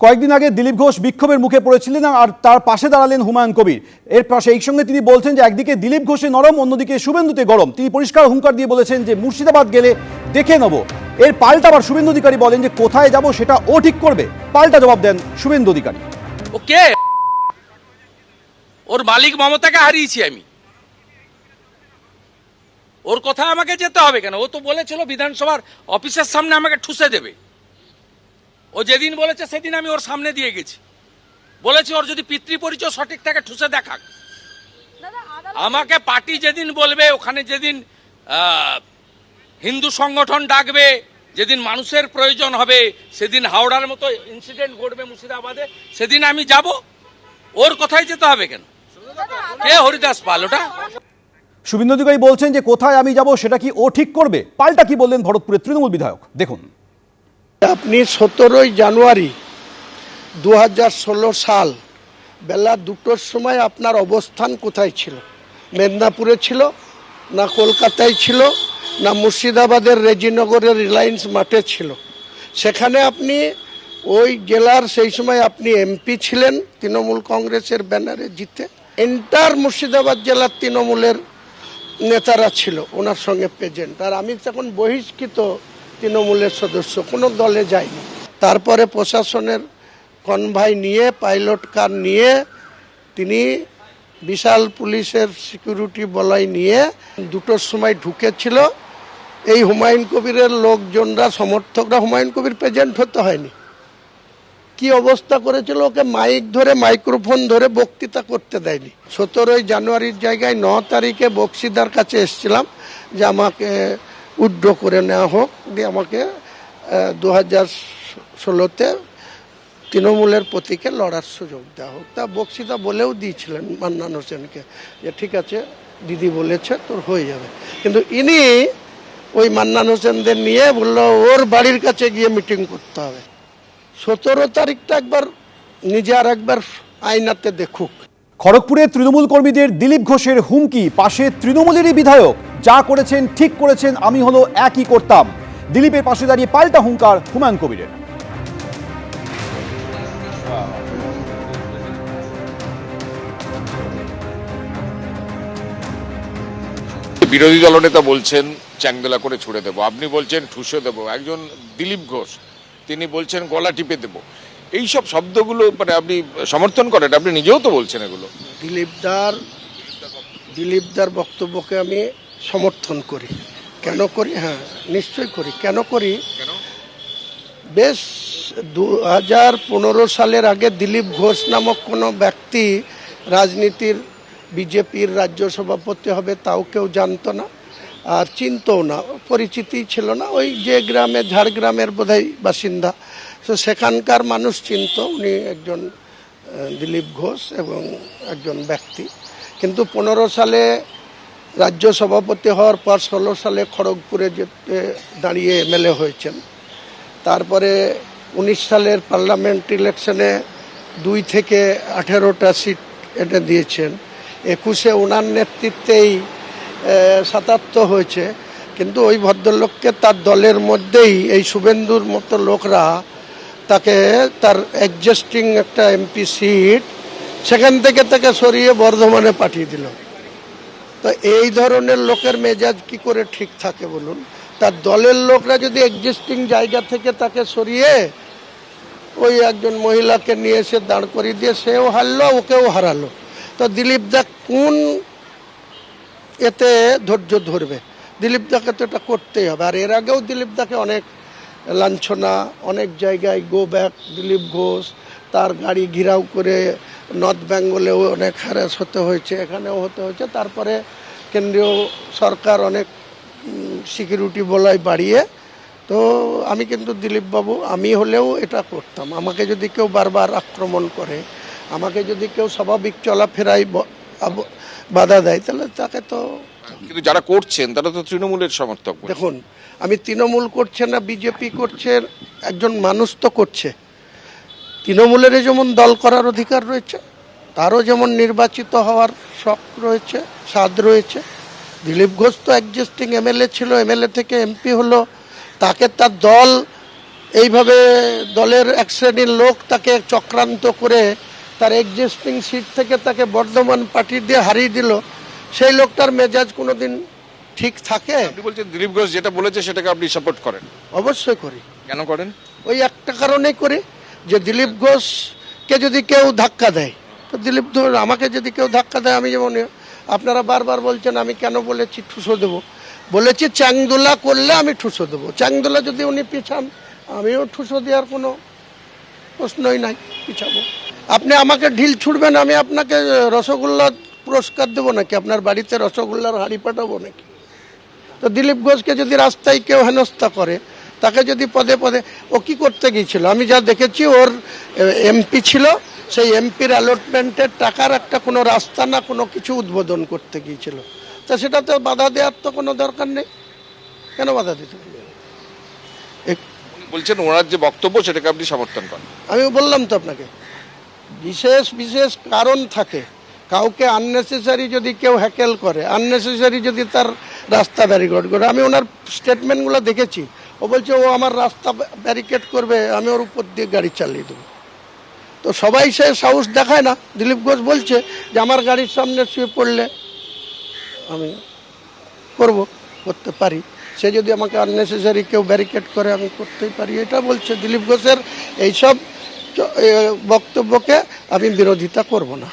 কয়েকদিন আগে দিলীপ ঘোষ বিক্ষোভের মুখে পড়েছিলেন আর তার পাশে দাঁড়ালেন হুমায়ুন কবির। এর পাশে এই সঙ্গে তিনি বলছেন যে একদিকে দিলীপ ঘোষে নরম, অন্যদিকে শুভেন্দুতে গরম। তিনি পরিষ্কার হুঙ্কার দিয়ে বলেছেন যে মুর্শিদাবাদ গেলে দেখে নেব। এর পাল্টা আবার শুভেন্দু অধিকারী বলেন যে কোথায় যাব সেটা ও ঠিক করবে। পাল্টা জবাব দেন শুভেন্দু অধিকারী। ওকে, ওর মালিক মমতাকে হারিয়েছি আমি, ওর কথা আমাকে যেতে হবে কেন? ও তো বলেছিল বিধানসভার অফিসের সামনে আমাকে ঠুসে দেবে। ও যেদিন বলেছে সেদিন আমি ওর সামনে দিয়ে গেছি, বলেছি ওর যদি পিতৃ পরিচয় সঠিক থাকে ঠুসে দেখাক। আমাকে পার্টি যেদিন বলবে, ওখানে যেদিন হিন্দু সংগঠন ডাকবে, যেদিন মানুষের প্রয়োজন হবে, সেদিন হাওড়ার মতো ইনসিডেন্ট ঘটবে মুর্শিদাবাদে, সেদিন আমি যাব। ওর কথাই যেতে হবে কেন? কে হরিদাস পাল ওটা? শুভেন্দু অধিকারী বলছেন যে কোথায় আমি যাব সেটা কি ও ঠিক করবে। পাল্টা কি বললেন ভরতপুরের তৃণমূল বিধায়ক, দেখুন। আপনি 17 জানুয়ারি 2016 সাল বেলা 2টোর সময় আপনার অবস্থান কোথায় ছিল? মেদিনীপুরে ছিল না কলকাতায় ছিল না মুর্শিদাবাদের রেজিনগরের রিলায়েন্স মাঠে ছিল? সেখানে আপনি ওই জেলার সেই সময় আপনি এমপি ছিলেন তৃণমূল কংগ্রেসের ব্যানারে জিতে। এন্টার মুর্শিদাবাদ জেলার তৃণমূলের নেতারা ছিল ওনার সঙ্গে প্রেজেন্ট। আর আমি তখন বহিষ্কৃত তৃণমূলের সদস্য, কোনো দলে যায়নি। তারপরে প্রশাসনের কনভয় নিয়ে, পাইলট কার নিয়ে, তিনি বিশাল পুলিশের সিকিউরিটি বলয় নিয়ে 2টোর সময় ঢুকেছিল। এই হুমায়ুন কবিরের লোকজনরা, সমর্থকরা, হুমায়ুন কবির প্রেজেন্ট হতে হয়নি। কি অবস্থা করেছিল, ওকে মাইক ধরে, মাইক্রোফোন ধরে বক্তৃতা করতে দেয়নি। 17 জানুয়ারির জায়গায় 9 তারিখে বক্সিদার কাছে এসেছিলাম যে আমাকে উইথড্র করে নেওয়া হোক, দিয়ে আমাকে 2016-তে তৃণমূলের প্রতীকে লড়ার সুযোগ দেওয়া হোক। তা বক্সিদা বলেও দিয়েছিলেন মান্নান হোসেনকে যে ঠিক আছে দিদি বলেছে তোর হয়ে যাবে। কিন্তু ইনি ওই মান্নান হোসেনদের নিয়ে বললো ওর বাড়ির কাছে গিয়ে মিটিং করতে হবে। 17 তারিখটা একবার নিজে আর একবার আয়নাতে দেখুক। খড়গপুরে তৃণমূল কর্মীদের দিলীপ ঘোষের হুমকি, পাশে তৃণমূলেরই বিধায়ক, যা করেছেন ঠিক করেছেন, আমি হলো একই করতাম। দিলীপের পাশে দাঁড়িয়ে পাল্টা হুঙ্কার হুমায়ুন কবিরের। বিরোধী দলনেতা বলছেন চ্যাংদোলা করে ছুড়ে দেবো, আপনি বলছেন ঠুসে দেবো। একজন দিলীপ ঘোষ তিনি বলছেন গলা টিপে দেবো। এইসব শব্দগুলো মানে আপনি সমর্থন করেন? আপনি নিজেও তো বলছেন এগুলো। দিলীপদার বক্তব্যকে আমি সমর্থন করি। কেন করি? হ্যাঁ, নিশ্চয়ই করি। কেন করি? বেশ 2015 সালের আগে দিলীপ ঘোষ নামক কোনো ব্যক্তি রাজনীতির বিজেপির রাজ্য সভাপতি হবে তাও কেউ জানতো না, আর চিনতও না, পরিচিতি ছিল না। ওই যে গ্রামে, ঝাড়গ্রামের বোধহয় বাসিন্দা, তো সেখানকার মানুষ চিনত উনি একজন দিলীপ ঘোষ এবং একজন ব্যক্তি। কিন্তু 15 সালে রাজ্য সভাপতি হওয়ার পর 16 সালে খড়গপুরে যেতে দাঁড়িয়ে এমএলএ হয়েছেন। তারপরে 19 সালের পার্লামেন্ট ইলেকশনে 2 থেকে 18টা সিট এনে দিয়েছেন। 21-এ ওনার নেতৃত্বেই 77 হয়েছে। কিন্তু ওই ভদ্রলোককে তার দলের মধ্যেই এই শুভেন্দুর মতো লোকরা তাকে তার অ্যাডজাস্টিং একটা এমপি সিট সেখান থেকে তাকে সরিয়ে বর্ধমানে পাঠিয়ে দিল। তো এই ধরনের লোকের মেজাজ কি করে ঠিক থাকে বলুন? তার দলের লোকরা যদি এক্সিস্টিং জায়গা থেকে তাকে সরিয়ে ওই একজন মহিলাকে নিয়ে এসে দাঁড় করিয়ে দিয়ে সেও হারলো, ওকেও হারালো, তো দিলীপ দা কোন এতে ধৈর্য ধরবে? দিলীপ দাকে তো এটা করতেই হবে। আর এর আগেও দিলীপ দাকে অনেক লাঞ্ছনা, অনেক জায়গায় গো ব্যাক দিলীপ ঘোষ, তার গাড়ি ঘিরাও করে নর্থ বেঙ্গলেও অনেক হ্যারাস হতে হয়েছে, এখানেও হতে হয়েছে। তারপরে কেন্দ্রীয় সরকার অনেক সিকিউরিটি বলয় বাড়িয়ে। তো আমি কিন্তু দিলীপবাবু, আমি হলেও এটা করতাম। আমাকে যদি কেউ বারবার আক্রমণ করে, আমাকে যদি কেউ স্বাভাবিক চলাফেরায় বাধা দেয়, তাহলে তাকে তো। কিন্তু যারা করছেন তারা তো তৃণমূলের সমর্থক। দেখুন, আমি তৃণমূল করছে না বিজেপি করছে, একজন মানুষ তো করছে। তৃণমূলেরও যেমন দল করার অধিকার রয়েছে, তারও যেমন নির্বাচিত হওয়ার শখ রয়েছে, স্বাদ রয়েছে। দিলীপ ঘোষ তো এক্সিস্টিং এমএলএ ছিল, এমএলএ থেকে এমপি হলো, তাকে তার দল এইভাবে দলের এক শ্রেণীর লোক তাকে চক্রান্ত করে তার এক্সিস্টিং সিট থেকে তাকে বর্ধমান পার্টি দিয়ে হারিয়ে দিল, সেই লোকটার মেজাজ কোনোদিন ঠিক থাকে? আপনি বলছেন দিলীপ ঘোষ যেটা বলেছে সেটাকে আপনি সাপোর্ট করেন? অবশ্যই করি। কেন করেন? ওই একটা কারণেই করি যে দিলীপ ঘোষকে যদি কেউ ধাক্কা দেয়, তো দিলীপ ঘোষ আমাকে যদি কেউ ধাক্কা দেয়, আমি যেমন আপনারা বারবার বলছেন আমি কেন বলেছি ঠুসো দেবো, বলেছি চ্যাংদোলা করলে আমি ঠুসো দেবো। চ্যাংদোলা যদি উনি পিছান, আমিও ঠুসো দেওয়ার কোনো প্রশ্নই নাই, পিছাবো। আপনি আমাকে ঢিল ছুড়বেন, আমি আপনাকে রসগোল্লা পুরস্কার দেবো নাকি? আপনার বাড়িতে রসগোল্লার হাঁড়ি পাঠাবো নাকি? তো দিলীপ ঘোষকে যদি রাস্তায় কেউ হেনস্থা করে, তাকে যদি পদে পদে, ও কি করতে গিয়েছিল আমি যা দেখেছি, ওর এমপি ছিল, সেই এমপির অ্যালটমেন্টের টাকার একটা কোনো রাস্তা না কোনো কিছু উদ্বোধন করতে গিয়েছিল। তা সেটাতে বাধা দেওয়ার তো কোনো দরকার নেই, কেন বাধা দিতে হবে? উনি বলছেন ওনার যে বক্তব্য সেটাকে আপনি সমর্থন করেন? আমি বললাম তো আপনাকে, বিশেষ বিশেষ কারণ থাকে। কাউকে আননেসেসারি যদি কেউ হ্যাকেল করে, আননেসেসারি যদি তার রাস্তা ব্যারিকেড করে, আমি ওনার স্টেটমেন্টগুলো দেখেছি, ও বলছে ও আমার রাস্তা ব্যারিকেড করবে, আমি ওর উপর দিয়ে গাড়ি চালিয়ে দেবো। তো সবাই সে সাহস দেখায় না। দিলীপ ঘোষ বলছে যে আমার গাড়ির সামনে শুয়ে পড়লে আমি করতে পারি, সে যদি আমাকে আননেসেসারি কেউ ব্যারিকেড করে আমি করতেই পারি, এটা বলছে। দিলীপ ঘোষের এইসব বক্তব্যকে আমি বিরোধিতা করব না।